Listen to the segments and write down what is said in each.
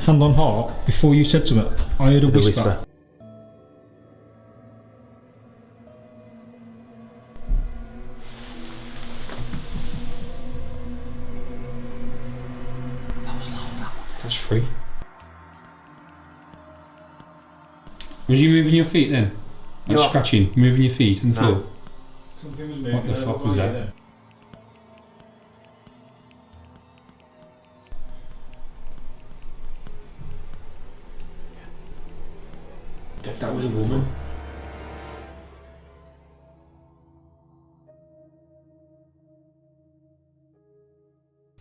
hand on heart, before you said something, I heard a whisper. That's free. Was you moving your feet then? Like scratching, moving your feet on the floor? Something was moving. What the fuck was that? That was a woman.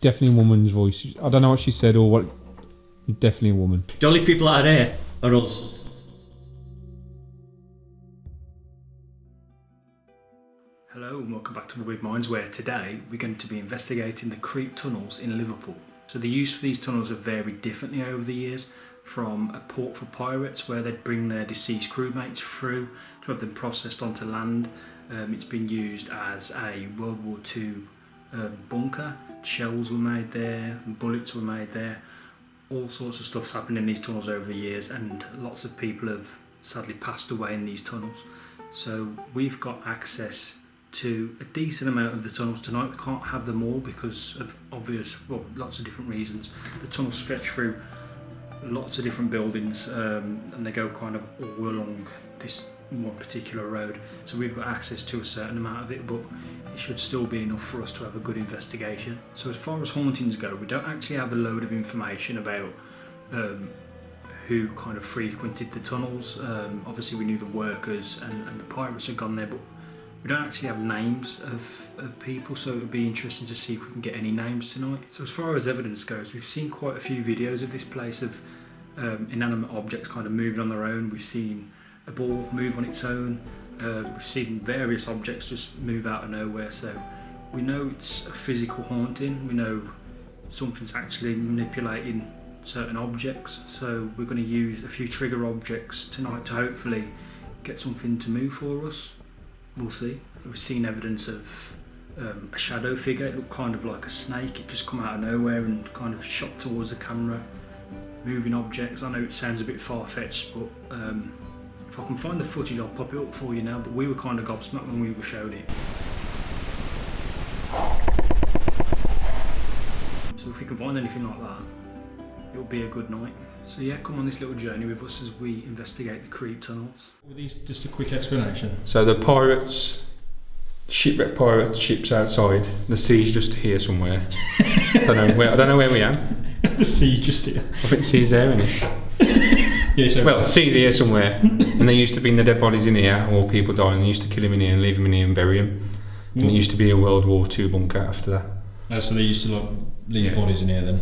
Definitely a woman's voice. I don't know what she said or what. Definitely a woman. The only people out there are us. Hello and welcome back to Weird Minds, where today we're going to be investigating the creep tunnels in Liverpool. So the use for these tunnels have varied differently over the years, from a port for pirates where they'd bring their deceased crewmates through to have them processed onto land. It's been used as a World War II bunker. Shells were made there, bullets were made there. All sorts of stuff's happened in these tunnels over the years, and lots of people have sadly passed away in these tunnels. So we've got access to a decent amount of the tunnels tonight. We can't have them all because of lots of different reasons. The tunnels stretch through lots of different buildings and they go kind of all along this one particular road. So we've got access to a certain amount of it, but it should still be enough for us to have a good investigation. So as far as hauntings go, we don't actually have a load of information about who kind of frequented the tunnels. Obviously we knew the workers and the pirates had gone there, but we don't actually have names of people, so it would be interesting to see if we can get any names tonight. So as far as evidence goes, we've seen quite a few videos of this place of inanimate objects kind of moving on their own. We've seen a ball move on its own. We've seen various objects just move out of nowhere, so we know it's a physical haunting. We know something's actually manipulating certain objects, so we're going to use a few trigger objects tonight to hopefully get something to move for us. We'll see. We've seen evidence of a shadow figure. It looked kind of like a snake. It just come out of nowhere and kind of shot towards the camera. Moving objects. I know it sounds a bit far-fetched, but if I can find the footage, I'll pop it up for you now. But we were kind of gobsmacked when we were showed it. So if we can find anything like that, it'll be a good night. So yeah, come on this little journey with us as we investigate the creep tunnels. With these, just a quick explanation. So the pirates, shipwrecked pirate ships outside. The sea's just here somewhere. I don't know where we are. The sea's just here. I think the sea's there, isn't it? Yeah, so well, the sea's here somewhere. And they used to bring the dead bodies in here, or people dying. They used to kill them in here and leave them in here and bury them. And it used to be a World War II bunker after that. Oh, so they used to like leave bodies in here then.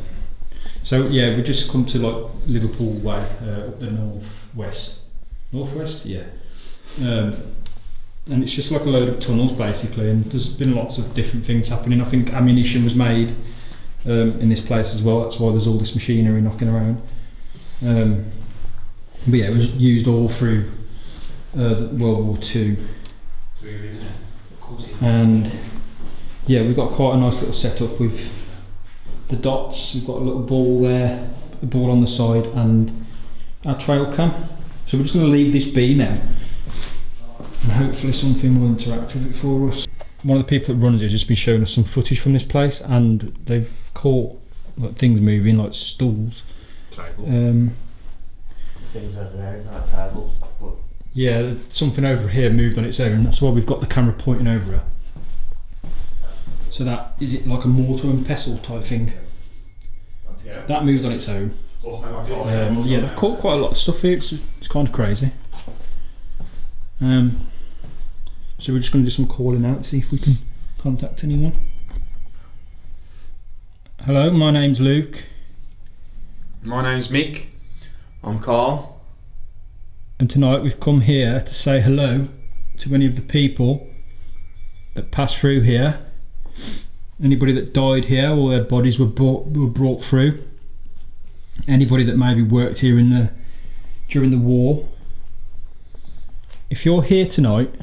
So yeah, we just come to like Liverpool way, up the northwest, yeah. And it's just like a load of tunnels basically, and there's been lots of different things happening. I think ammunition was made in this place as well. That's why there's all this machinery knocking around. But yeah, it was used all through World War II. And yeah, we've got quite a nice little setup with the dots. We've got a little ball there, a ball on the side, and our trail cam. So we're just going to leave this be now, and hopefully something will interact with it for us. One of the people that runs it has just been showing us some footage from this place, and they've caught like things moving, like stools. Things over there, that table. But yeah, something over here moved on its own. That's why we've got the camera pointing over it. So that, is it like a mortar and pestle type thing? Yeah. That moved on its own. Yeah, they've caught quite a lot of stuff here. It's kind of crazy. So we're just going to do some calling out to see if we can contact anyone. Hello, my name's Luke. My name's Mick. I'm Carl. And tonight we've come here to say hello to any of the people that passed through here. Anybody that died here or their bodies were brought through. Anybody that maybe worked here during the war. If you're here tonight,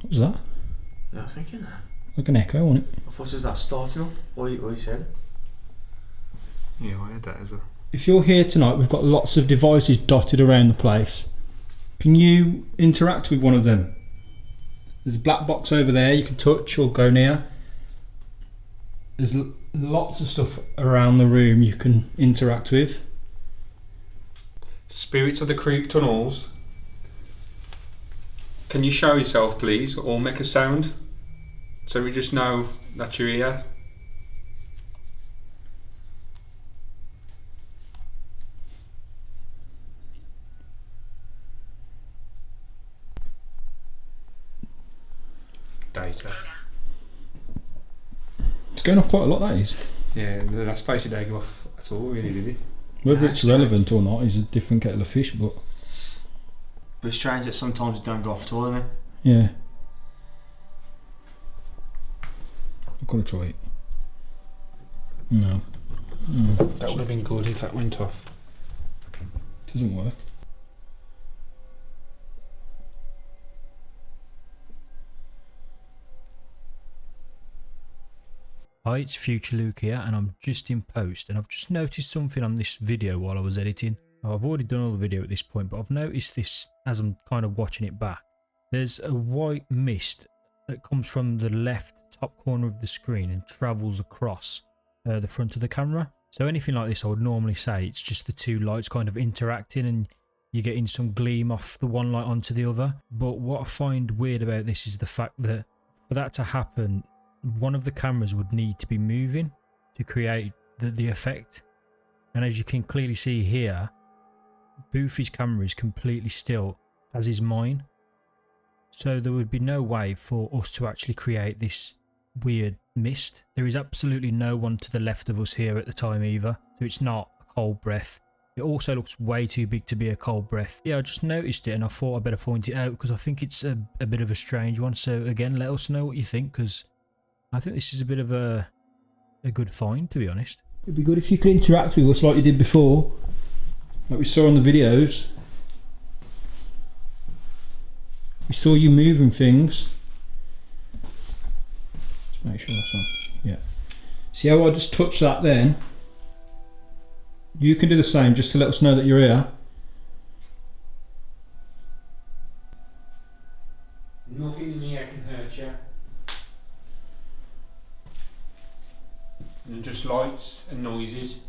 what was that? Yeah, I was thinking that. Like an echo, wasn't it? I thought it was that starting up. What you said? Yeah, I had that as well. If you're here tonight, we've got lots of devices dotted around the place. Can you interact with one of them? There's a black box over there you can touch or go near. There's lots of stuff around the room you can interact with. Spirits of the creep tunnels. Can you show yourself, please, or make a sound so we just know that you're here? Data. It's going off quite a lot, that is. Yeah, the last place it didn't go off at all, really, did it? Whether Nah, it's it's relevant or not is a different kettle of fish, but But it's strange that sometimes it don't go off at all, isn't it? yeah. I'm gonna try it. No. That would have been good if that went off. Doesn't work. Hi, it's Future Luke here, and I'm just in post, and I've just noticed something on this video while I was editing. Now, I've already done all the video at this point, but I've noticed this as I'm kind of watching it back. There's a white mist that comes from the left top corner of the screen and travels across the front of the camera. So anything like this, I would normally say it's just the two lights kind of interacting and you're getting some gleam off the one light onto the other. But what I find weird about this is the fact that for that to happen, one of the cameras would need to be moving to create the effect. And as you can clearly see here, Boofy's camera is completely still, as is mine. So there would be no way for us to actually create this weird mist. There is absolutely no one to the left of us here at the time either, so it's not a cold breath. It also looks way too big to be a cold breath. Yeah, I just noticed it and I thought I'd better point it out because I think it's a bit of a strange one. So again, let us know what you think, because I think this is a bit of a good find, to be honest. It'd be good if you could interact with us like you did before, like we saw on the videos. We saw you moving things. Let's make sure that's on. Yeah. See how I just touched that then? You can do the same just to let us know that you're here. Nothing in here can hurt you. And just lights and noises.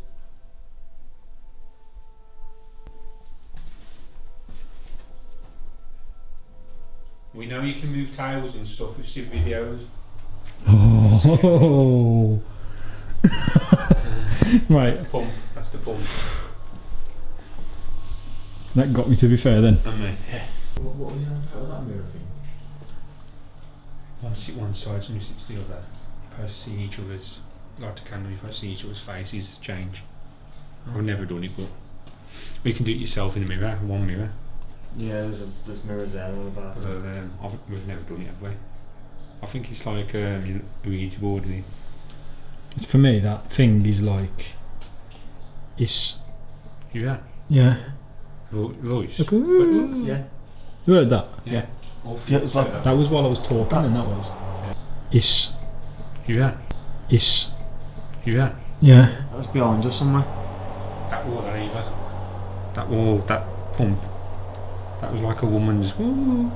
We know you can move tails and stuff. We've seen videos. Oh. Right. Pump. That's the pump. That got me, to be fair then. And me. What was that mirror thing? One sit one side, somebody sits the other. You're supposed to see each other's, like a candle, you're supposed to see each other's faces change. I've never done it, but we can do it yourself in the mirror, one mirror. Yeah, there's mirrors there on the bathroom. But we've never done it, have we? I think it's like a Ouija board, isn't it? For me, that thing is like, it's, Yeah. yeah. Voice. Like, ooh. Yeah. You heard that? Yeah. Yeah, it's like That was while I was talking, and that was. It's, Yeah. it's, Yeah. yeah. That's behind us somewhere. That wall there either. That wall, that pump. That was like a woman's woo.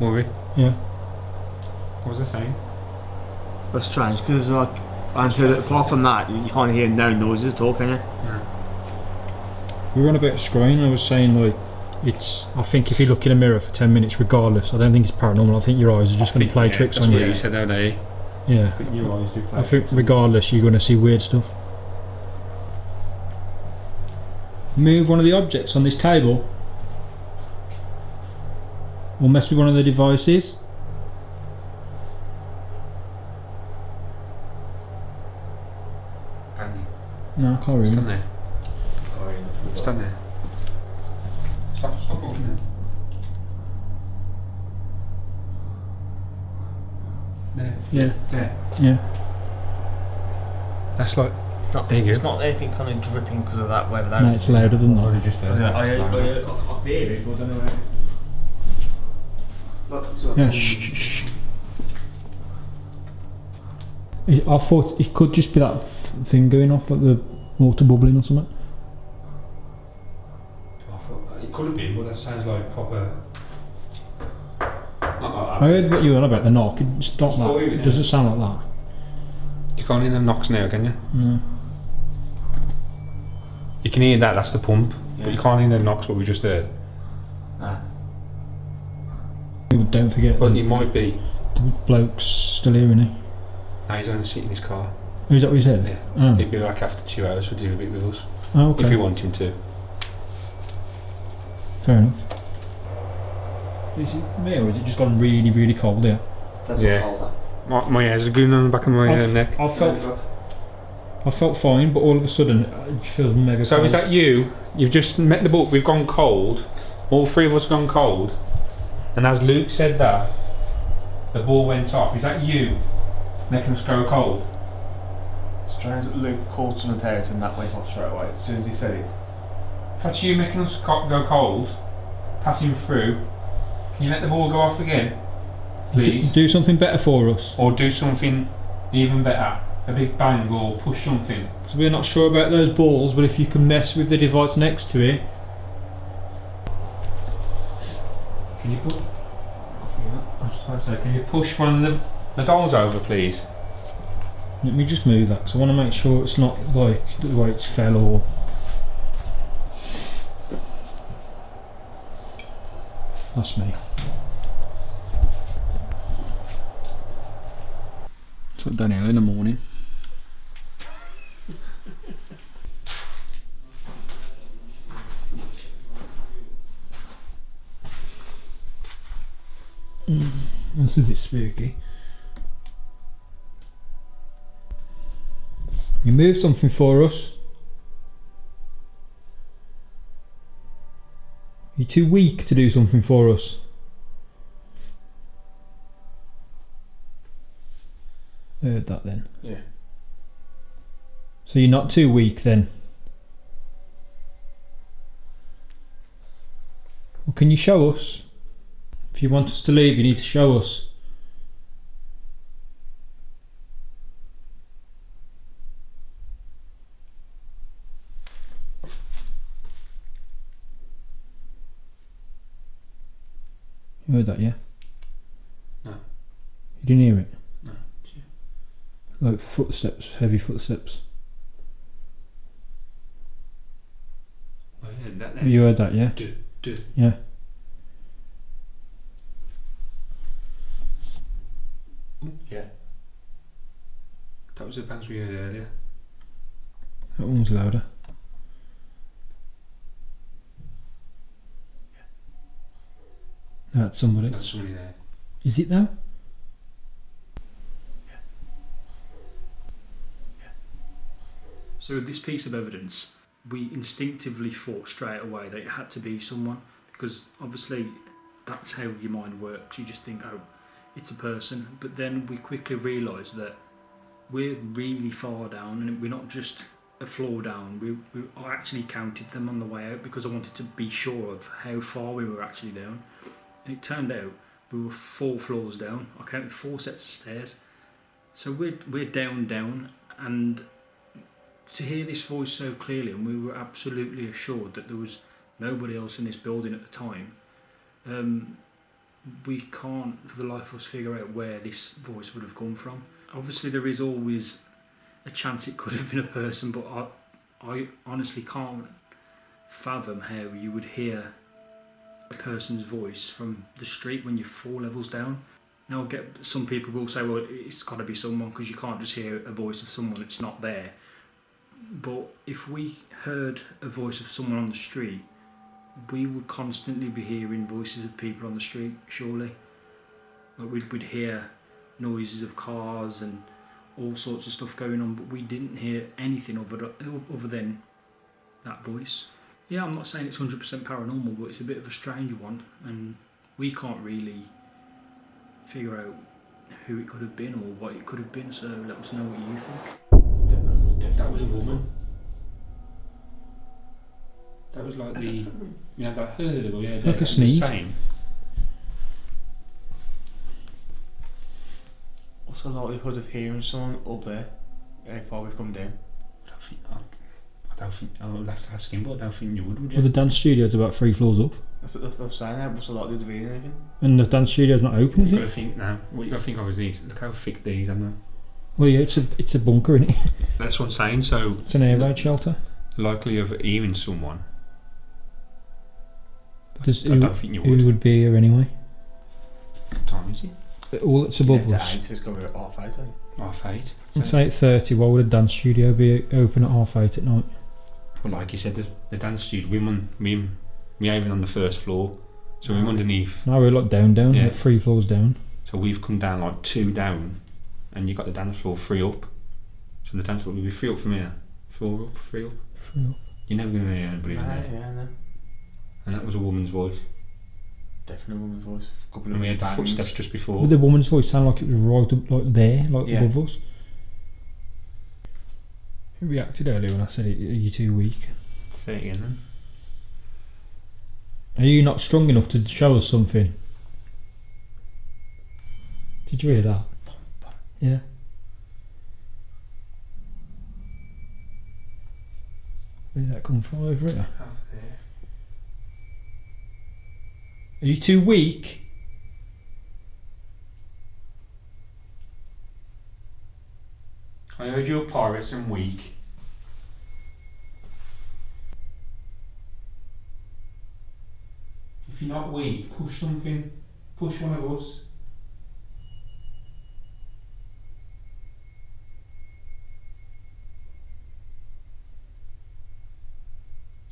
Worry. Yeah. What was I saying? That's strange because like until apart from that you can't hear no noises at all, can you? No. We were on about screen, I was saying like, it's, I think if you look in a mirror for 10 minutes regardless, I don't think it's paranormal, I think your eyes are just going to play tricks on That's what you. you said out there. Yeah. I think your eyes do play I think tricks. regardless you're going to see weird stuff. Move one of the objects on this table. Or mess with one of the devices. Andy, No, I can't stand remember. there. Stand there. Stop walking there. There. Yeah. There. Yeah. That's like. There you It's go. not anything kind of dripping because of that whatever that No, is. it's louder than Probably that. just there. I hear it, but I don't know where. Look, so Yeah, shh, shh, shh. I thought it could just be that thing going off, like the water bubbling or something. It could have been, but that sounds like proper. Not like I that. heard what you were on about the knock. It's not Oh, that. yeah. It doesn't sound like that. You can't hear them knocks now, can you? No. You can hear that, that's the pump. But you can't hear the knocks, what we just heard. Ah. But don't forget, But it might be. the bloke's still here, isn't he? Now he's only sitting in his car. Oh, is that what he said? Yeah. Oh. He'd be back after 2 hours to do a bit with us. Oh, okay. If we want him to. Fair enough. Is it me or has it just gone really, really cold here? That's Yeah. colder. My hairs are going on the back of my neck. I felt fine, but all of a sudden it feels mega So cold. is that you? You've just met the book, we've gone cold. All three of us have gone cold. And as Luke said that, the ball went off. Is that you making us go cold? Strange that Luke called something out and that went off straight away as soon as he said it. If that's you making us go cold, passing through, can you let the ball go off again? Please. Do something better for us. Or do something even better. A big bang or push something. Because we're not sure about those balls, but if you can mess with the device next to it. Can you put... I was trying to say, can you push one of the dolls over, please? Let me just move that, because I want to make sure it's not like the way it's fell or... That's me. It's like downhill in the morning. That's a bit spooky. You move something for us. You're too weak to do something for us. I heard that then. Yeah. So you're not too weak then? Well, can you show us? If you want us to leave, you need to show us. You heard that, yeah? No. You didn't hear it? No. Like footsteps, heavy footsteps. Oh yeah, that You heard that, yeah? Do. Yeah. Yeah. That was the bangs we heard earlier. That one was louder. That's somebody. That's somebody there. Is it though? So with this piece of evidence, we instinctively thought straight away that it had to be someone, because obviously that's how your mind works. You just think, oh, it's a person. But then we quickly realised that we're really far down, and we're not just a floor down. I actually counted them on the way out because I wanted to be sure of how far we were actually down. And it turned out we were 4 floors down. I counted 4 sets of stairs. So we're down, and to hear this voice so clearly, and we were absolutely assured that there was nobody else in this building at the time, we can't for the life of us figure out where this voice would have come from. Obviously there is always a chance it could have been a person, but I honestly can't fathom how you would hear a person's voice from the street when you're 4 levels down. Now I get some people will say, well, it's got to be someone because you can't just hear a voice of someone that's not there. But if we heard a voice of someone on the street, we would constantly be hearing voices of people on the street, surely. Like we'd hear noises of cars and all sorts of stuff going on, but we didn't hear anything other than that voice. Yeah, I'm not saying it's 100% paranormal, but it's a bit of a strange one, and we can't really figure out who it could have been or what it could have been, so let us know what you think. That was a woman. That was like the, that herd, or Like a sneeze. The same. What's What's the likelihood of hearing someone up there if I would come down? I don't think I would have to ask him, but I don't think you would you? Well, the dance studio's about 3 floors up, That's what I'm saying. What's the likelihood of hearing anything? and the dance studio's not open, is You've got it? to think now. What you got to think of is these. Look how thick these are now. Well, yeah, it's a bunker, isn't it? That's what I'm saying. So It's an air raid shelter. likely of hearing someone. Does, I don't think you would. Who would be here anyway? What time is it? All that's above Yeah, us. the 8, it's got to be at half 8, hasn't it? 8:30. It's 8:30. Why would a dance studio be open at 8:30 at night? Well, like you said, the dance studio. We even on the first floor, so we're underneath. No, we're like down, Yeah. like 3 floors down. So we've come down like 2 down, and you got the dance floor 3 up. So the dance floor will be 3 up from here, 4 up, 3 up. 3 up. You're never going to hear anybody in there. Yeah, no. And that was a woman's voice. Definitely a woman's voice. A couple of And we had the bangs. footsteps just before. Would the woman's voice sound like it was right up, like there, like Yeah. above us? Who reacted earlier when I said, "Are you too weak? Say it again then. Are you not strong enough to show us something?" Did you hear that? Yeah. Where did that come from? Over here? Over there. Are you too weak? I heard you're pirates and weak. If you're not weak, push something. Push one of us.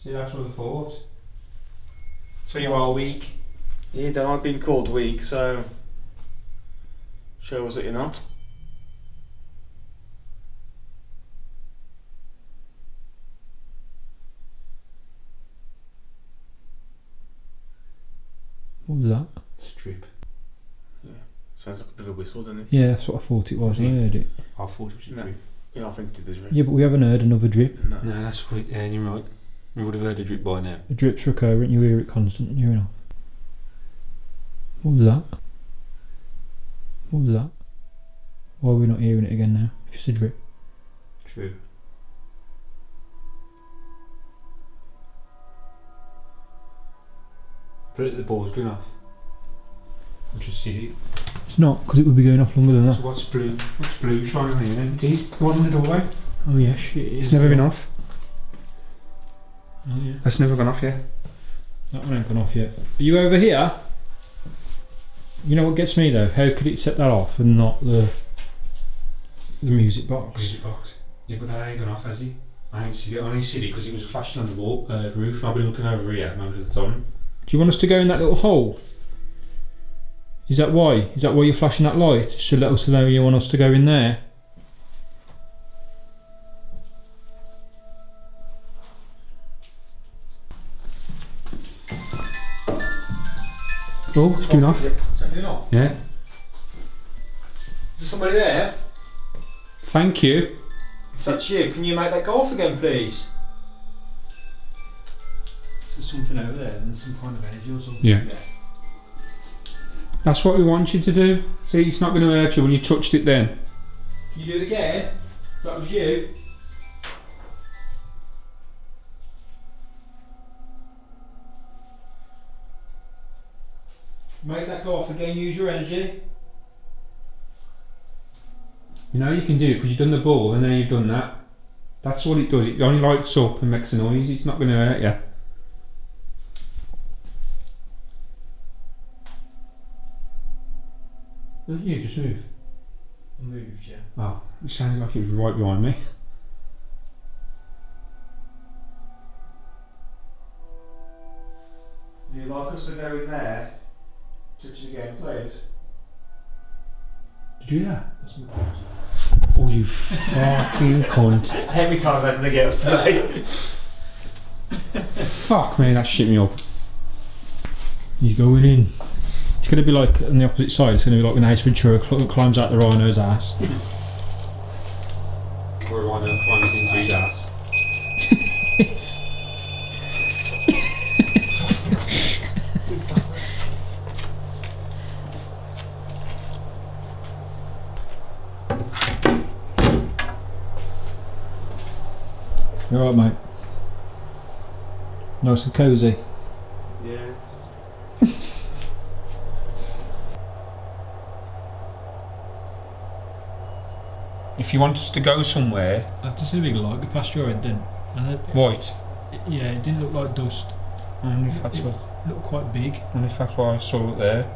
See, that's what I thought. So you are weak. Yeah, then I've been called weak, so show us that you're not. What was that? Strip. Sounds like a bit of a whistle, doesn't it? Yeah, that's what I thought it was. I heard it. I thought it was a No. drip. Yeah, I think it is right. Yeah, but we haven't heard another drip. No. No, that's what. Yeah, you're right. We would have heard a drip by now. The drip's recurrent, you hear it constantly, you know. What was that? What was that? Why are we not hearing it again now? If it's a drip. True. But the ball's going off. I just see it. It's not, because it would be going off longer than So that. what's blue? What's blue shining on here then? It is. The one in the doorway. Oh yeah, shit. It's never been off. Oh yeah. That's never gone off yet. That one ain't gone off yet. Are you over here? You know what gets me though? How could it set that off and not the music box? Music box. Yeah, but that ain't gone off, has he? I ain't seen it. I only seen it because it was flashing on the wall, roof, and I've been looking over here most of the time. Do you want us to go in that little hole? Is that why? Is that why you're flashing that light? To let us know you want us to go in there? Oh, it's going off. Is that going off? Yeah. Is there somebody there? Thank you. If that's you, can you make that go off again, please? There's something over there, and some kind of energy or something. Yeah. That's what we want you to do. See, it's not going to hurt you when you touched it then. Can you do it again? That was you. Make that go off again, use your energy. You know you can do it because you've done the ball and then you've done that. That's what it does. It only lights up and makes a noise. It's not going to hurt you. Don't you just move? I moved, yeah. Oh, it sounded like it was right behind me. Would you like us to go in there? Touch it again, please. Did you do that? Oh, you fucking cunt. How many times are they get us today? Fuck me, that shit me up. He's going in. It's going to be like on the opposite side. It's going to be like when Ace Ventura climbs out the rhino's ass. Or a rhino climbs into his ass. You alright, mate? Nice and cosy. Yeah. If you want us to go somewhere, I have to see a big light go past your head then. white. Yeah, it didn't look like dust. I wonder if that's what. It looked quite big. I wonder if that's what I saw there.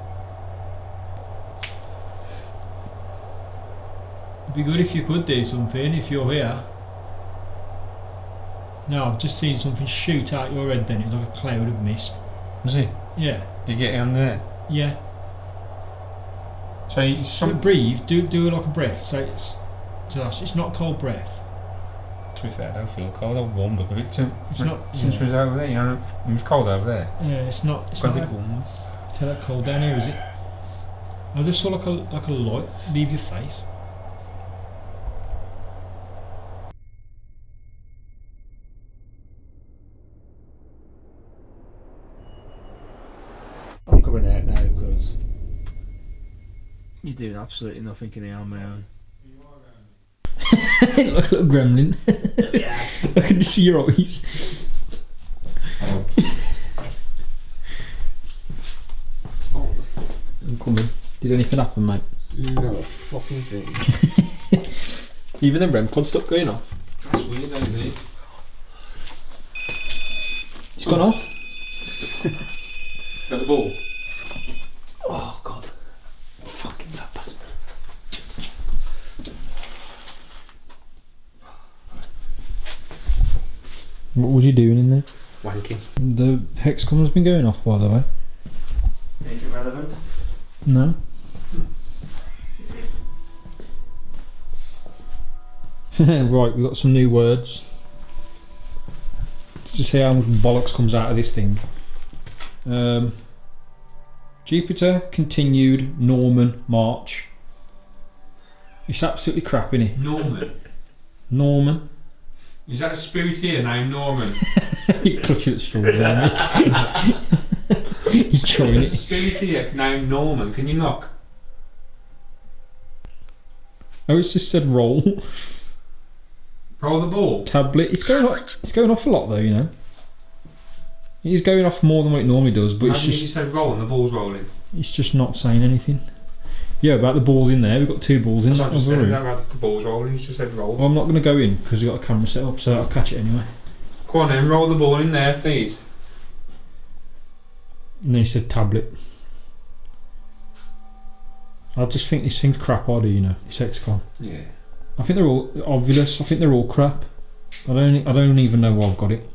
It'd be good if you could do something if you're here. No, I've just seen something shoot out your head then. It's like a cloud of mist. Was it? Yeah. Did you get it on there? Yeah. So you, Breathe, do like a breath. So it's not cold breath. To be fair, I don't feel cold. I'm warmed up a bit too. It's not. Since we was over there, you know, it was cold over there. Yeah, it's not. It's Got not a bit warm. tell that cold down here, is it? I just saw like a light leave your face. I'm coming out now because you're doing absolutely nothing in here on my own. Like a little gremlin. Yeah. I can just see your eyes. I'm coming. Did anything happen, mate? Not a fucking thing. Even the REM pod stopped going off. That's weird, though, isn't it? It's gone off. Got the ball. Oh god. Fucking that bastard. What was you doing in there? Wanking. The hexcom has been going off, by the way. Anything relevant? No. Right, we've got some new words. Just see how much bollocks comes out of this thing. Jupiter continued Norman March. It's absolutely crap, innit? Norman. Norman. Is that a spirit here named Norman? You're clutching at straws, aren't you? He's trying There's a it. spirit here named Norman. Can you knock? Oh, it's just said roll. Roll the ball. Tablet. It's going off a lot though, you know. It is going off more than what it normally does, but Imagine if you said roll and the ball's rolling. it's just not saying anything. Yeah, about the balls in there. We've got two balls in That's that what I just said room. about the ball's rolling. You just said roll. Well, I'm not going to go in because we've got a camera set up, so I'll catch it anyway. Go on then, roll the ball in there, please. And then he said tablet. I just think this thing's crap idea, you know. It's XCOM. Yeah. I think they're all obvious. I think they're all crap. I don't even know why I've got it,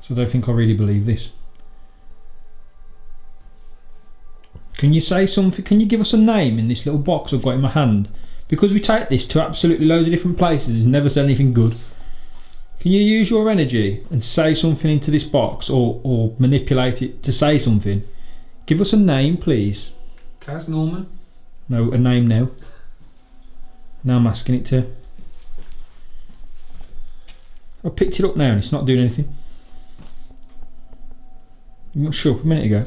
so I don't think I really believe this. Can you say something? Can you give us a name in this little box I've got in my hand? Because we take this to absolutely loads of different places, it's never said anything good. Can you use your energy and say something into this box, or manipulate it to say something? Give us a name, please. Kaz Norman? No, a name now. Now I'm asking it to. I picked it up now and it's not doing anything. You got shut up a minute ago.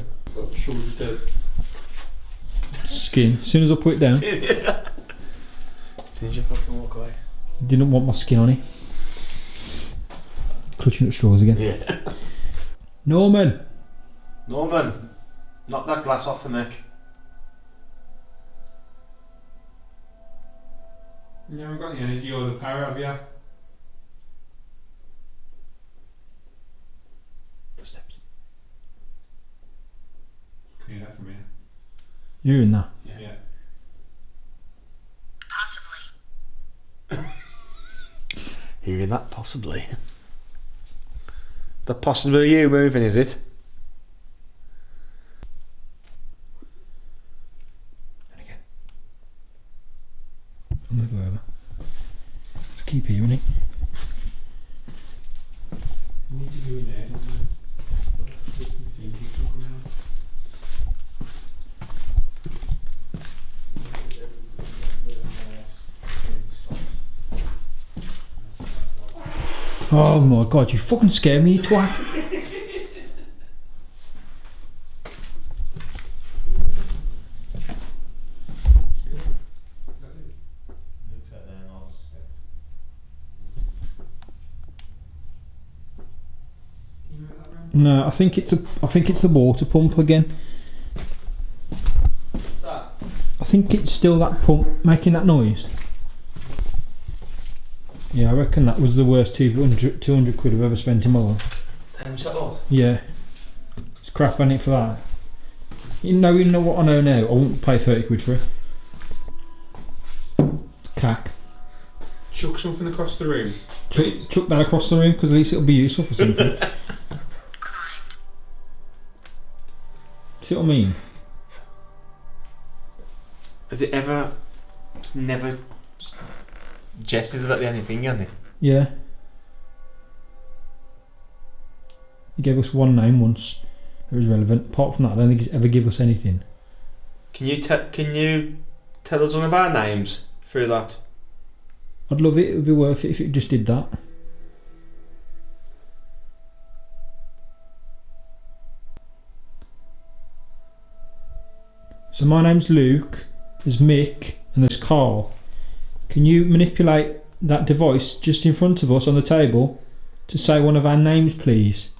Skin. As soon as I put it down, As soon as you fucking walk away. didn't want my skin on it. Clutching at straws again. Yeah. Norman! Norman, knock that glass off for me. You haven't got the energy or the power, have you? The steps. Can you hear that from here? You're in that. Yeah. Hearing that possibly. That possibly you moving, is it? And again. I'm gonna go over. Just keep hearing it. You need to go in there, don't you? Oh my god, you fucking scare me, you twat. No, I think it's the water pump again. What's that? I think it's still that pump making that noise. Yeah, I reckon that was the worst 200 quid I've ever spent in my life. What's that was? Yeah. It's crap on it for that. You know what I know now? I wouldn't pay 30 quid for it. Cack. Chuck something across the room. Chuck that across the room because at least it'll be useful for something. See what I mean? Has it ever... It's never... Gestures about the only thing, hasn't it? Yeah. He gave us one name once. It was relevant. Apart from that, I don't think he's ever give us anything. Can you tell us one of our names through that? I'd love it. It would be worth it if it just did that. So my name's Luke, there's Mick and there's Carl. Can you manipulate that device just in front of us on the table to say one of our names, please?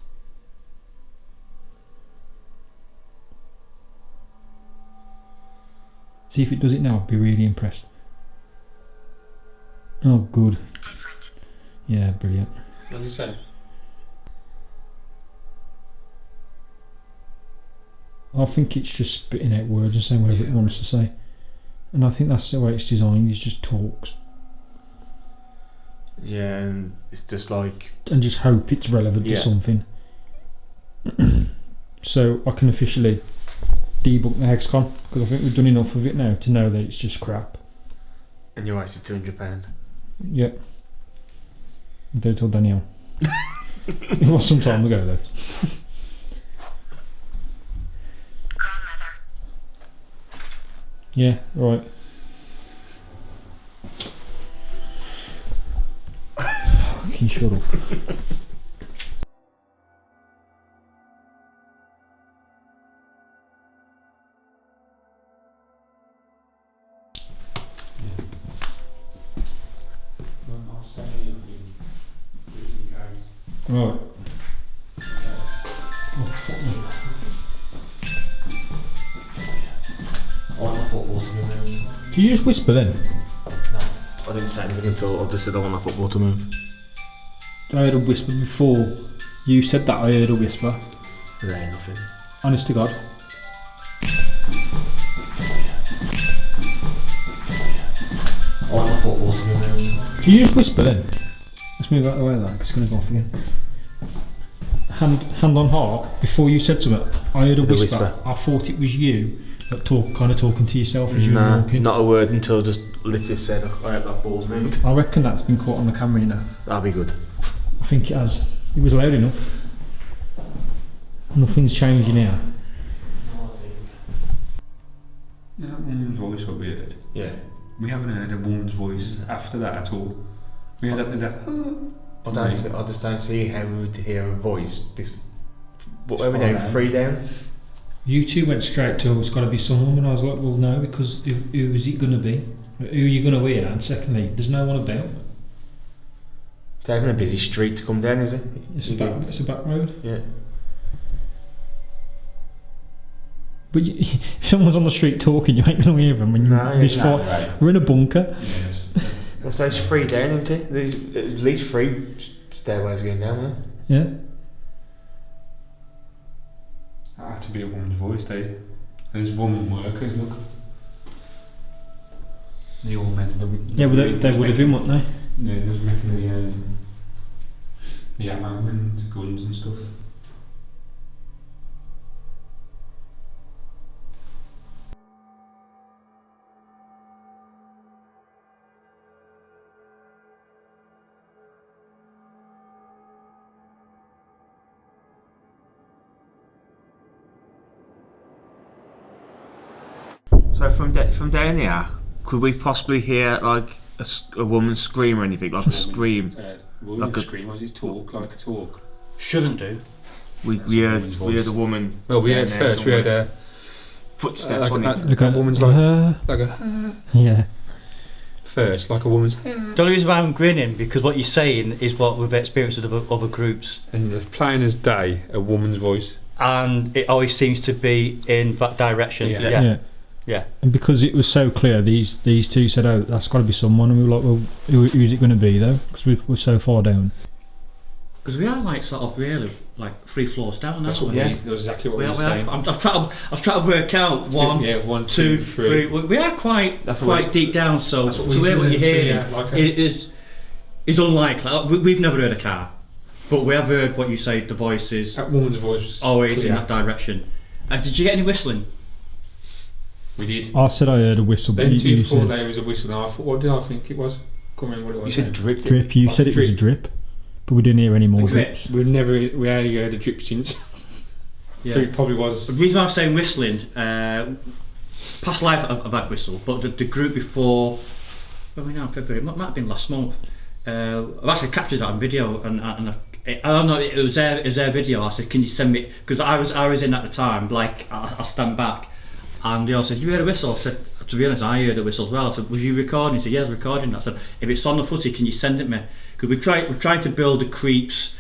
See if it does it now, I'd be really impressed. Oh, good. Yeah, brilliant. What did you say? I think it's just spitting out words and saying whatever it wants to say. And I think that's the way it's designed, it just talks. Yeah, and it's just like... And just hope it's relevant to something. So I can officially debunk the Hexcon, because I think we've done enough of it now to know that it's just crap. And you wasted £200. Yep. Don't tell Danielle. It was some time ago though. Yeah, right. Can you shut up? Right. Oh, fuck me. I want my football to move. Did you just whisper then? No, I didn't say anything until I just said I want my football to move. I heard a whisper before you said that. I heard a whisper. There ain't nothing. Honest to God. I want my football to move. Did you just whisper then? Let's move out of the way of that because it's going to go off again. Hand on heart, before you said something, I heard a whisper. I thought it was you, but kind of talking to yourself as you were walking. Not a word until just literally said, I hope that ball's moved. I reckon that's been caught on the camera, you know. That'll be good. I think it has. It was loud enough. Nothing's changing now. Yeah, that woman's voice what we heard. Yeah. We haven't heard a woman's voice after that at all. We heard that with that. I just don't see how we would hear a voice this. What are we doing? 3 down? You two went straight to, it's got to be someone, and I was like, well, no, because who is it going to be? Who are you going to hear? And secondly, there's no one about. They're having a busy street to come down, is it? It's a back road. Yeah. But if someone's on the street talking, you ain't going to hear them. When Right. We're in a bunker. Yes. Well, so it's 3 down, isn't it? There's at least 3 stairways going down there. Yeah. That had to be a woman's voice, they. There's woman workers, look. They all meant the. Yeah, but they would have been, wouldn't they? Yeah, they was making the ammo and guns and stuff. So from down here, could we possibly hear like a woman scream or anything, like a scream? Woman Like a- scream, was it talk, like a talk? Shouldn't do. We heard a woman. Well, we down heard there first, we heard somewhere. a Footsteps like on a, it. like a woman's like a Yeah. first, like a woman's, The only reason why I'm grinning because what you're saying is what we've experienced with other groups, and the plain as day, a woman's voice. and it always seems to be in that direction. Yeah. Yeah. And because it was so clear, these two said, "Oh, that's got to be someone," and we were like, "Well, who's it going to be though?" Because we're so far down. Because we are like sort of really like 3 floors down now. That's what aren't we? that's exactly what we were saying. I've tried to work out one, one, two, two, three. three. We are quite deep down, so That's what to we hear what you're said, hearing yeah, like is unlikely. We've never heard a car, but we have heard what you say. The voices that woman's voice was always clear. in that direction. Did you get any whistling? We did. I said I heard a whistle, but Then you before said there was a whistle. And I thought, what did I think it was? Can't remember what it was. You said drip. drip. You Like said it was a drip, but we didn't hear any more drip. drips. We only heard a drip since. Yeah. So it probably was. The reason why I'm saying whistling, past life I've had whistle, but the group before, when we now in February, it might have been last month. I've actually captured that on video, and I don't know, it was their video. I said, can you send me, because I was in at the time, like I stand back, and they all said, you heard a whistle? I said, to be honest, I heard a whistle as well. I said, was you recording? He said, yeah, I was recording. I said, if it's on the footy, can you send it me? Because we're trying to build the creeps.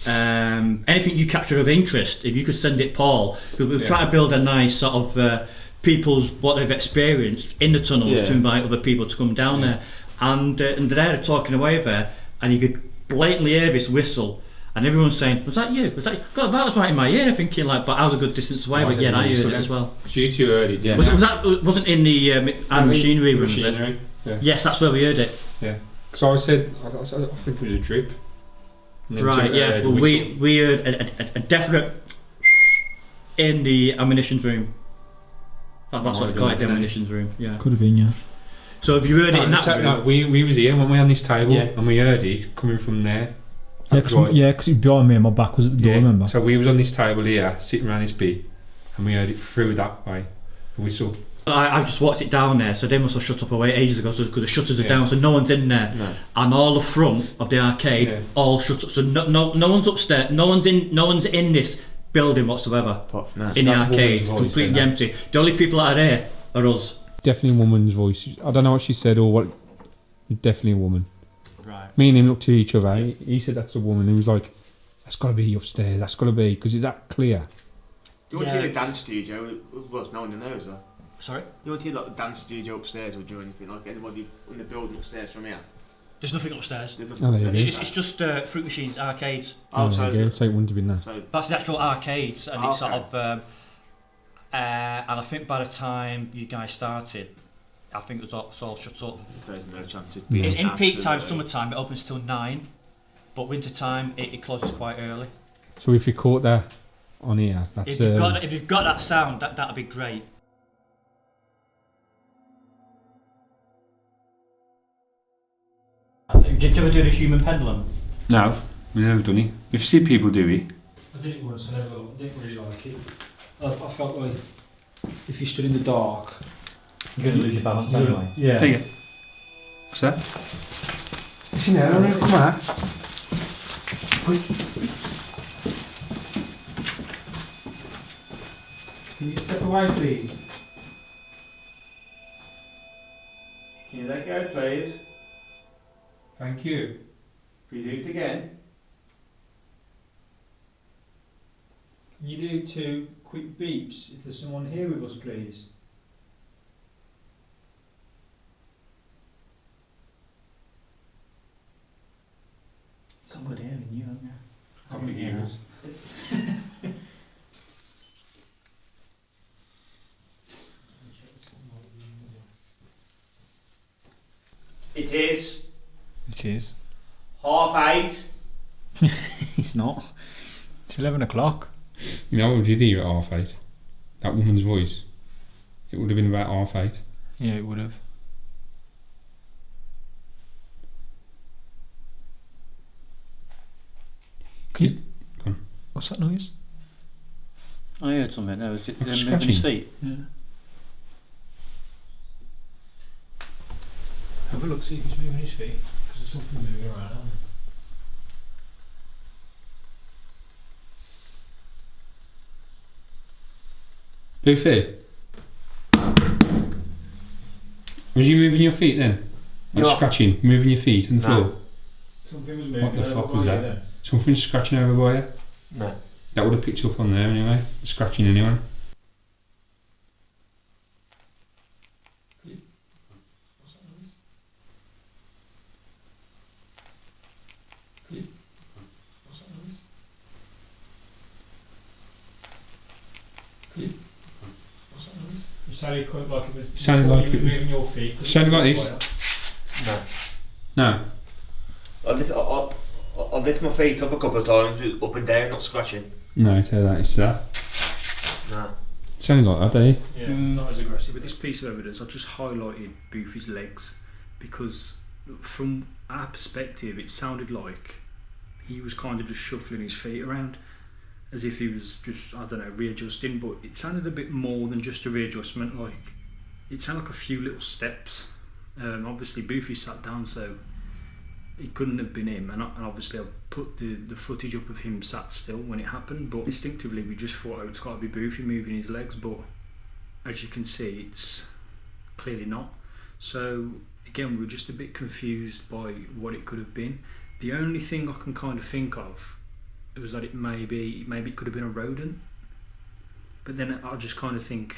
Anything you capture of interest, if you could send it, Paul, because we're trying to build a nice sort of people's what they've experienced in the tunnels to invite other people to come down there, and they're talking away there, and you could blatantly hear this whistle, and everyone's saying, "Was that you? Was that you?" God, that was right in my ear. Thinking like, but I was a good distance away, but yeah, I heard it as well. You two heard it, yeah. Wasn't in the machinery room? Machinery. Yeah. Yes, that's where we heard it. Yeah. So I think it was a drip. And then Right, two yeah. heard a Well, whistle. we heard a definite in the ammunitions room. That's what they call it, the ammunitions room. Yeah. Could have been, yeah. So if you heard it in that room, No, we was here when we were on this table, Yeah. and we heard it coming from there. Yeah, because it was behind me and my back was at the door, remember? So we was on this table here, sitting around this bit, and we heard it through that way. The whistle. I've just watched it down there, so they must have shut up away ages ago, because the shutters are down, so no one's in there, and all the front of the arcade all shut up, so no one's upstairs, no one's in this building whatsoever. In the arcade, completely empty. The only people that are there are us. Definitely a woman's voice. I don't know what she said or what. Definitely a woman. Right. Me and him looked at each other. He said that's a woman. He was like, "That's got to be upstairs. That's got to be because it's that clear." You want to hear the dance studio? Well, it's no one in there, is there? Sorry? You want to hear like the dance studio upstairs or do anything like anybody in the building upstairs from here? There's nothing upstairs. There's Oh, nothing there you upstairs. It's just fruit machines, arcades. Oh, so there you go. So it wouldn't have been that. so That's the actual arcades, and it's sort Okay. of. And I think by the time you guys started, I think it was all shut up. there's no chance of Yeah. being In peak time, absolutely- summertime, it opens till 9, but winter time it closes quite early. So if you caught that on here, that's If you've got that sound, that'd be great. Did you ever do the human pendulum? no, we never done it. If you see people do it, I did it once, I didn't really like it. I felt like if you stood in the dark, You're going to lose your balance anyway. Yeah. there you go. What's that? Listen here, I'm gonna come out. Can you step away, please? Can you let go, please? Thank you. Can you do it again? Can you do 2 quick beeps if there's someone here with us, please? Got good hearing, you haven't you? Probably years. It is It is. 8:30. It's not. It's 11 o'clock. You know what we did hear at 8:30? That woman's voice. It would have been about 8:30. Yeah, it would have. Can you... Go on. What's that noise? I heard something. There was it Like moving his scratching. feet. Yeah. Have a look, see if he's moving his feet. Because there's something moving around. Who feet? Was you moving your feet then? Like Yeah. scratching, moving your feet on the No. floor. Something was What the fuck was that? Something scratching over by you? No. That would have picked up on there anyway. Scratching anyway. You sounded quite like it was. Sounded before like you it were was- moving your feet. sounded like this. No. No. I lift my feet up a couple of times, up and down, not scratching. No, it's that. It's that. No. Sounded like that, eh? Yeah, not as aggressive. With this piece of evidence, I just highlighted Boofy's legs because, from our perspective, it sounded like he was kind of just shuffling his feet around as if he was just, I don't know, readjusting. But it sounded a bit more than just a readjustment. Like it sounded like a few little steps. Obviously, Boofy sat down, so it couldn't have been him. And obviously, I put the footage up of him sat still when it happened. But instinctively, we just thought, oh, it's got to be Boofy moving his legs. But as you can see, it's clearly not. So again, we were just a bit confused by what it could have been. The only thing I can kind of think of was that maybe it could have been a rodent. But then I just kind of think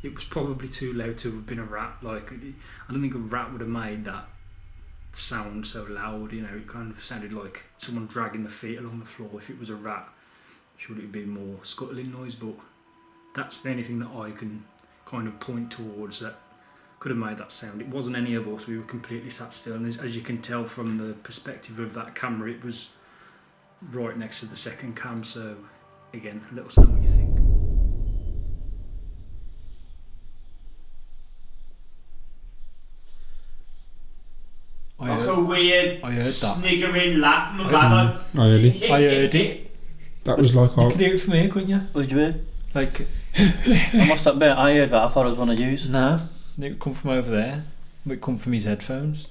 it was probably too loud to have been a rat. Like I don't think a rat would have made that sound so loud. You know, it kind of sounded like someone dragging the feet along the floor. If it was a rat, surely it'd be more scuttling noise. But that's the only thing that I can kind of point towards that could have made that sound. It wasn't any of us. We were completely sat still, and as you can tell from the perspective of that camera, it was right next to the second cam. So again, let us know what you think. Like a weird I heard that. sniggering laugh from a man. I heard it. I heard it. That was like You could hear it from here, couldn't you? What did you hear? Like, I must admit, I heard that. I thought it was one of yous. no, it would come from over there. It would come from his headphones.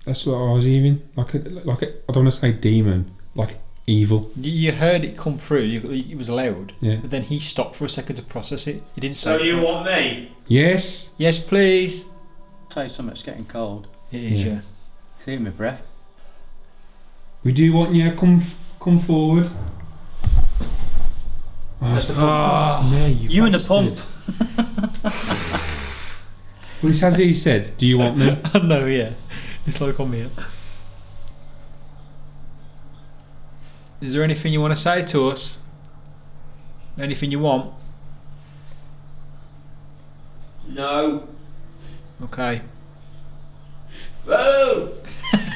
That's what I was even like. I don't want to say demon, like evil. You heard it come through. It was loud. Yeah. But then he stopped for a second to process it. He didn't say. So it. you want me? Yes. Yes, please. Tell you something, it's getting cold. It is. Yeah. Yeah. Feel my breath. We do want you to come forward. That's the pump. Yeah, You and the bastard. pump. Well, it's as he said. Do you want me? I know. Yeah. It's like on me. Is there anything you want to say to us? Anything you want? No. Okay. Whoa!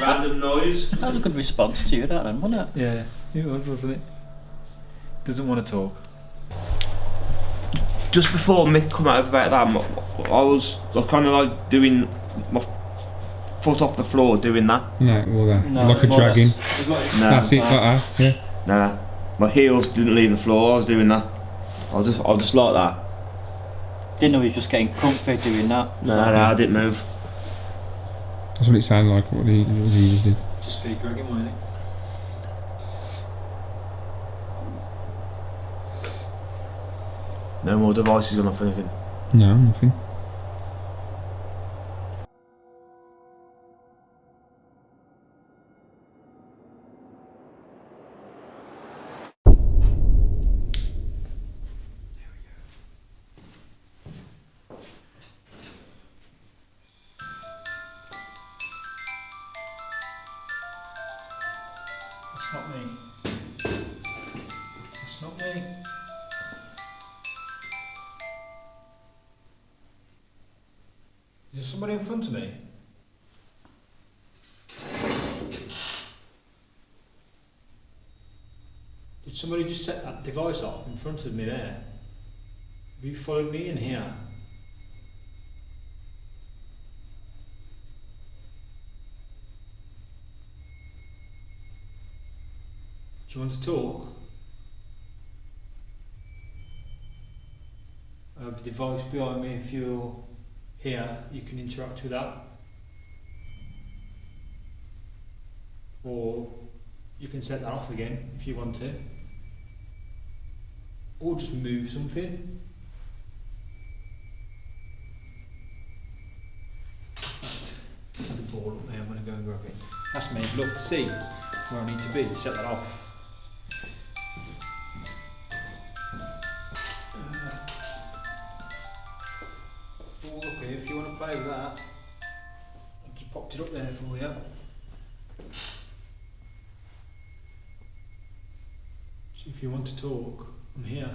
Random noise. That was a good response to you, that then, wasn't it? Yeah, it was, wasn't it? Doesn't want to talk. Just before Mick come out about that, I was kind of like doing my foot off the floor, doing that. No, well, that No, like a well, dragging. No, That's it, like that. Yeah. Nah, my heels didn't leave the floor. I was doing that. I was just like that. Didn't know he was just getting comfy doing that. No, I didn't move. That's what it sounded like. What he just did. Just feet dragging, wasn't it? No more devices gone off or anything. No, nothing. It's not me. It's not me. Is there somebody in front of me? Did somebody just set that device off in front of me there? Have you followed me in here? Do you want to talk? I have a device behind me. If you're here, you can interact with that. Or you can set that off again if you want to. or just move something. There's a ball up there, I'm going to go and grab it. That's me, look, see where I need to be to set that off. Ball up here, if you want to play with that. I just popped it up there for you. So if you want to talk, I'm here.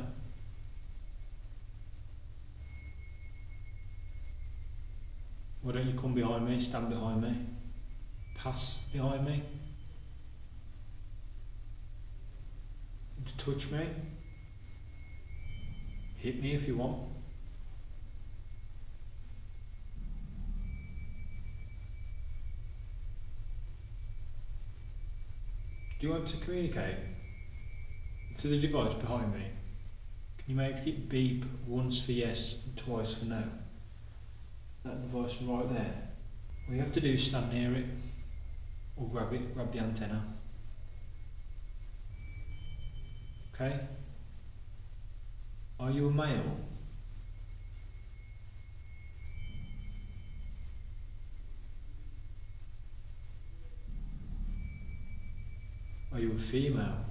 Why don't you come behind me, stand behind me, pass behind me, to touch me, hit me if you want. Do you want to communicate to the device behind me? Can you make it beep once for yes and twice for no? That device right there. All you have to do is stand near it or grab it, grab the antenna. Okay? Are you a male? Are you a female?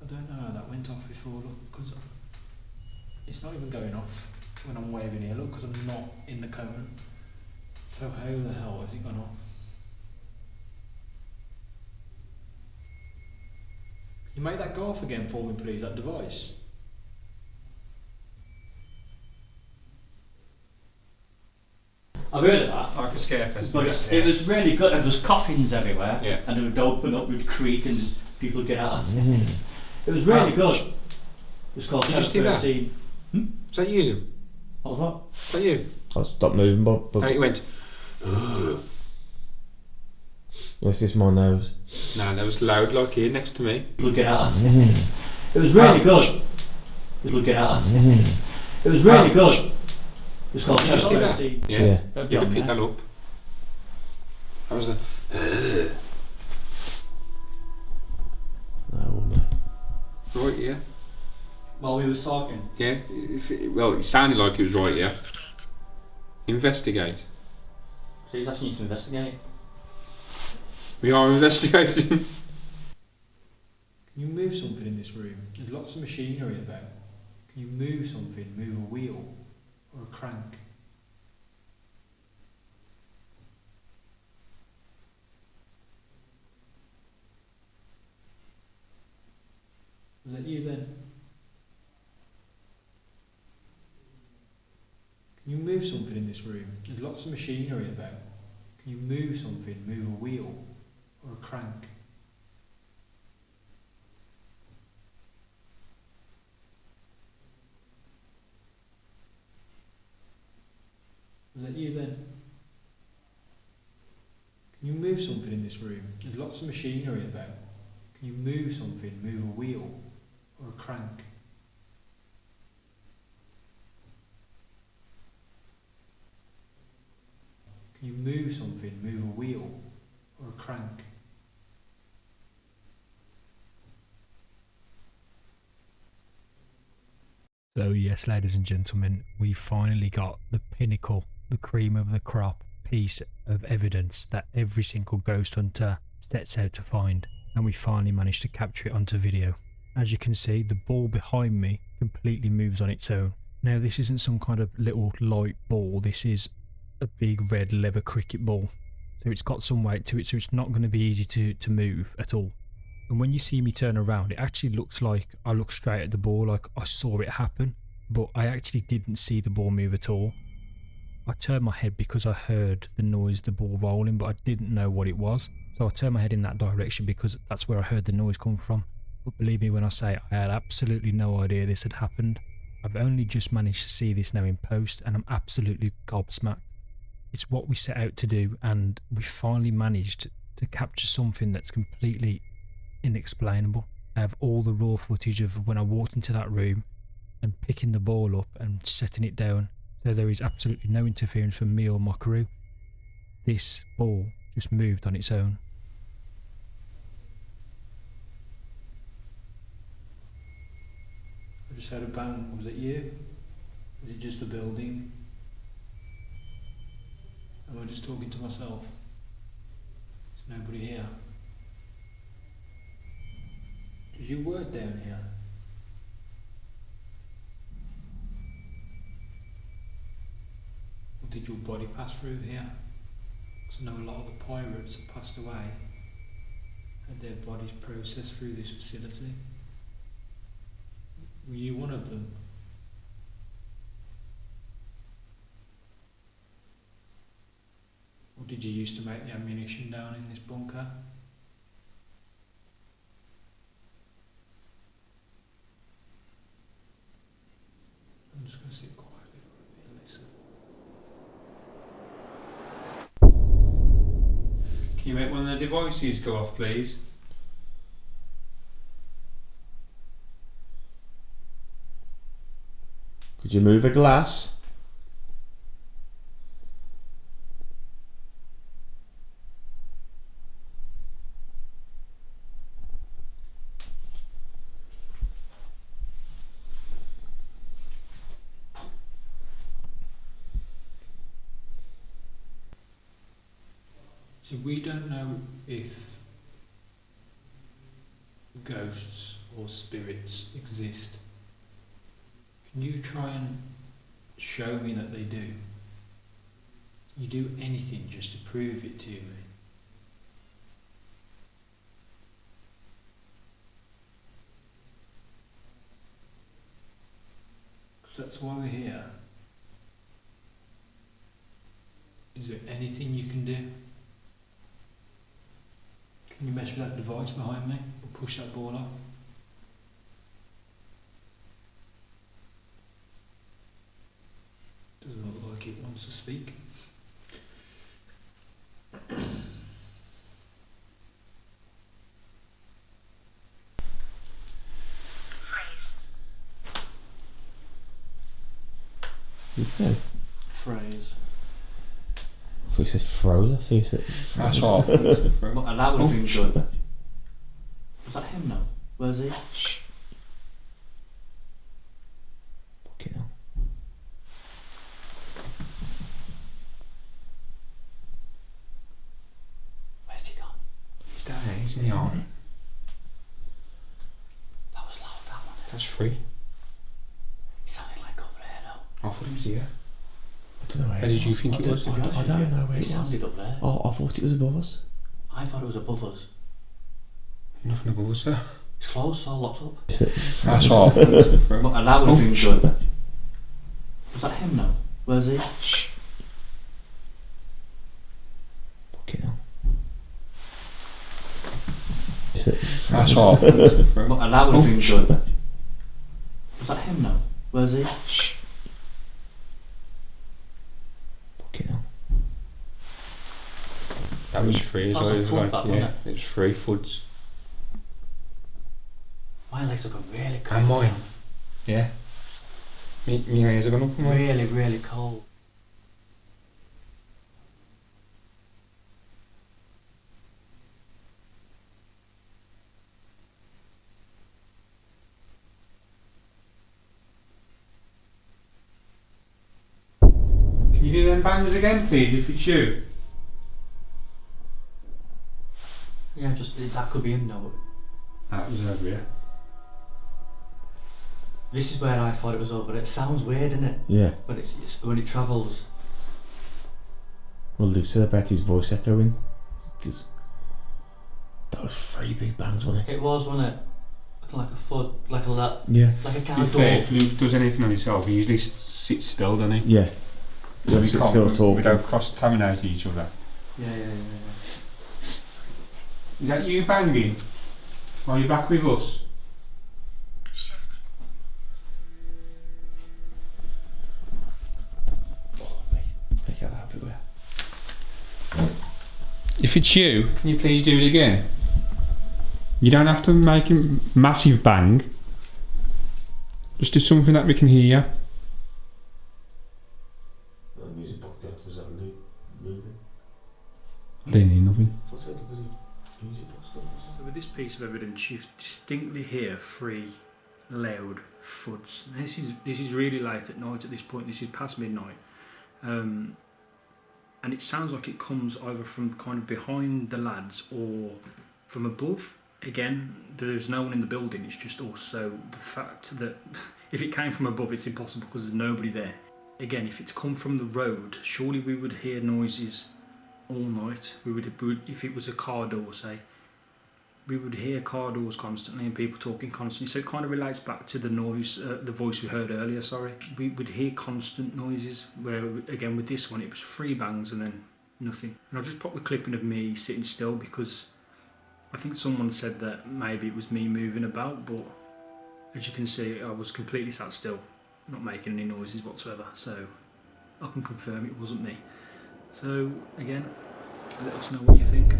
I don't know how that went off before, look, because it's not even going off when I'm waving here, look, because I'm not in the current. So how the hell has it gone off? Can you make that go off again for me, please, that device? I've heard of that. Like a scare fest. But it was really good. There was coffins everywhere, Yeah. and it would open up with creak and people get out of it. It was really good. It was called Did you see that? 13. Is that you? What was what? Is that you? I'll stop moving, but Oh, it went. what's this, my nose? No, that was loud like here next to me. People get out of it. It was really good. People get out of it. It was really good. It was called Did you see that? 13. Yeah. Yeah. That'd be You on pick there. that up. That was the. Oh, no. Right, yeah. While we was talking. Yeah. Well, it sounded like it was right, yeah. Investigate. So he's asking you to investigate. We are investigating. Can you move something in this room? There's lots of machinery about. Can you move something? Move a wheel or a crank? Is that you then? Can you move something in this room? There's lots of machinery about. Can you move something? Move a wheel or a crank? Is that you then? Can you move something in this room? There's lots of machinery about. Can you move something? Move a wheel or a crank? Can you move something? Move a wheel or a crank? So yes, ladies and gentlemen, we finally got the pinnacle, the cream of the crop piece of evidence that every single ghost hunter sets out to find, and we finally managed to capture it onto video. As you can see, the ball behind me completely moves on its own. Now this isn't some kind of little light ball, this is a big red leather cricket ball. So it's got some weight to it, so it's not going to be easy to move at all. And when you see me turn around, it actually looks like I look straight at the ball, like I saw it happen, but I actually didn't see the ball move at all. I turned my head because I heard the noise, the ball rolling, but I didn't know what it was. So I turned my head in that direction because that's where I heard the noise come from. But believe me when I say I had absolutely no idea this had happened. I've only just managed to see this now in post, and I'm absolutely gobsmacked. It's what we set out to do, and we finally managed to capture something that's completely inexplainable. I have all the raw footage of when I walked into that room and picking the ball up and setting it down, so there is absolutely no interference from me or my crew. This ball just moved on its own. I just heard a bang. Was it you? Was it just the building? Am I just talking to myself? There's nobody here. Did you work down here? Or did your body pass through here? Because I know a lot of the pirates that passed away had their bodies processed through this facility. Were you one of them? Or did you used to make the ammunition down in this bunker? I'm just going to sit quietly for a bit and listen. Can you make one of the devices go off, please? Could you move a glass? So we don't know if ghosts or spirits exist. Can you try and show me that they do? You do anything just to prove it to me. Because that's why we're here. Is there anything you can do? Can you mess with that device behind me or push that ball off? Doesn't look like it wants to speak. Phrase. You said? Phrase. I thought you said froze. I thought you said. That's what I thought it said for him. And that would have been good. Was that him now? Where's he? Fucking hell. Where's he gone? He's down there, he's in the army. That was loud, that one. That's free. He sounded like over there though. I thought he was here. I don't know where. Where did you think it was? I don't know where He it was. sounded up there. Oh, I thought it was above us. I thought it was above us. Nothing above us, sir. It's closed, all locked up. That's what I thought it said for him. And that would have been good. Was that him now? Where's he? Fucking hell. That's what I thought it said for him. And that would have been good. Was that him now? Where's he? Fucking hell. That was free as That well. was a It was foot like, back, yeah, wasn't it was free foods. My legs have gone really cold. And mine. Yeah. My ears are gone up and mine. Really, really cold. Can you do them bangs again, please, if it's you? Yeah, just that could be him now. That was over here. This is where I thought it was over. It sounds weird, doesn't it? Yeah. But it's when it travels. Well, Luke said about his voice echoing. Just, that was 3 big bangs, wasn't it? It was, wasn't it? Looking like a foot, like a Yeah. like a To car be fair, door. if Luke does anything on himself, he usually sits still, doesn't he? Yeah. So we Sit can't, still talking. we don't cross-contaminate each other. Yeah. Is that you banging? Are you back with us? Shift. Make it everywhere. If it's you, can you please do it again? You don't have to make a massive bang. Just do something that we can hear. Music box, was that moving? I didn't hear nothing. So with this piece of evidence, you distinctly hear 3 loud thuds. And this is really late at night at this point. This is past midnight, and it sounds like it comes either from kind of behind the lads or from above. Again, there's no one in the building. It's just us. So the fact that if it came from above, it's impossible because there's nobody there. Again, if it's come from the road, surely we would hear noises all night. We would if it was a car door, say. We would hear car doors constantly and people talking constantly. So it kind of relates back to the noise, the voice we heard earlier, sorry. We would hear constant noises where, again, with this one, it was 3 bangs and then nothing. And I'll just pop the clipping of me sitting still because I think someone said that maybe it was me moving about, but as you can see, I was completely sat still, not making any noises whatsoever. So I can confirm it wasn't me. So again, let us know what you think.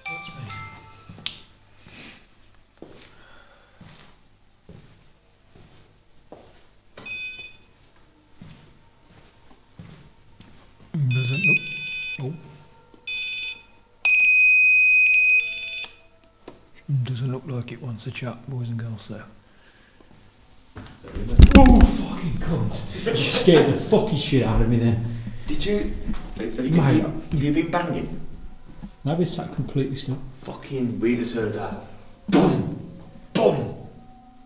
That's me. Doesn't look. Oh. Doesn't look like it wants to chat, boys and girls, though. Oh, fucking cunt! You scared the fucking shit out of me then. Did you? Mate, Have you been banging? I've been sat completely still. Fucking, we just heard that. Boom! Boom!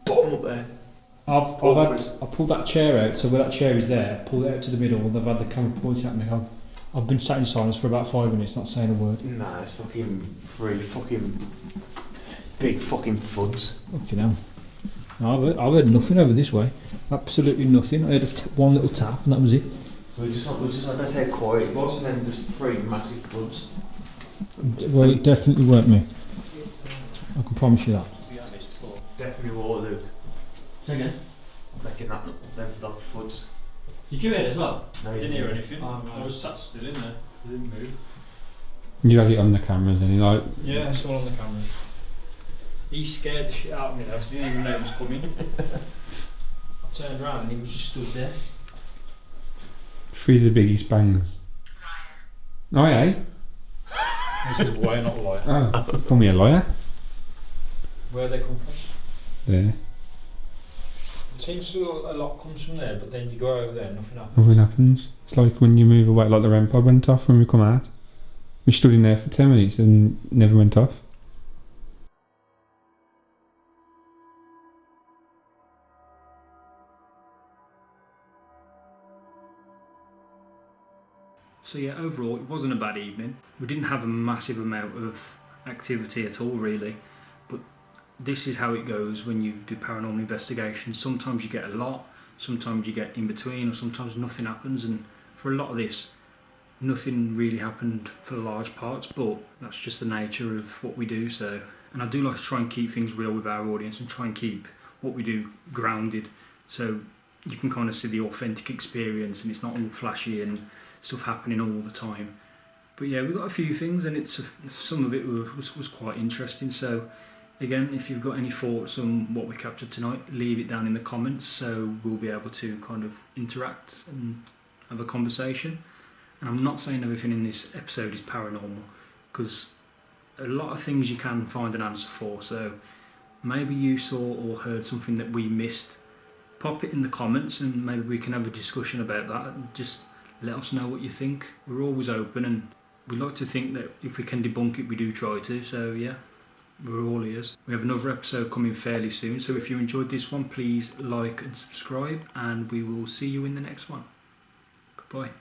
Boom up there. I pulled that chair out, so where that chair is there, pulled it out to the middle, and I've had the camera pointing at me. I've been sat in silence for about 5 minutes, not saying a word. Nah, it's fucking 3 fucking big fucking thuds. Fucking hell. No, I've heard nothing over this way. Absolutely nothing. I heard one little tap, and that was it. We just like that's how quiet it was, and then just 3 massive thuds. Well, it definitely weren't me. I can promise you that. Definitely were, Luke. Say again. Making that them thuds. Did you hear it as well? No, I didn't hear anything. Oh, right. I was sat still in there. I didn't move. You have it on the cameras and like. Yeah, it's all on the camera. He scared the shit out of me though, so he didn't even know it was coming. I turned around and he was just stood there. 3 of the biggest bangs. Oh, yeah. This is why not a liar. Oh, call me a liar. Where they come from? There. It seems to a lot comes from there, but then you go over there and nothing happens. Nothing happens. It's like when you move away, like the REM pod went off when we come out. We stood in there for 10 minutes and never went off. So yeah, overall it wasn't a bad evening. We didn't have a massive amount of activity at all really, but this is how it goes when you do paranormal investigations. Sometimes you get a lot, sometimes you get in between, or sometimes nothing happens, and for a lot of this, nothing really happened for large parts, but that's just the nature of what we do. So, and I do like to try and keep things real with our audience and try and keep what we do grounded, so you can kind of see the authentic experience and it's not all flashy and stuff happening all the time. But yeah, we got a few things, and some of it was quite interesting. So again, if you've got any thoughts on what we captured tonight, leave it down in the comments, so we'll be able to kind of interact and have a conversation. And I'm not saying everything in this episode is paranormal, because a lot of things you can find an answer for. So maybe you saw or heard something that we missed, pop it in the comments and maybe we can have a discussion about that. Just let us know what you think. We're always open, and we like to think that if we can debunk it, we do try to. So yeah, we're all ears. We have another episode coming fairly soon, so if you enjoyed this one, please like and subscribe, and we will see you in the next one. Goodbye.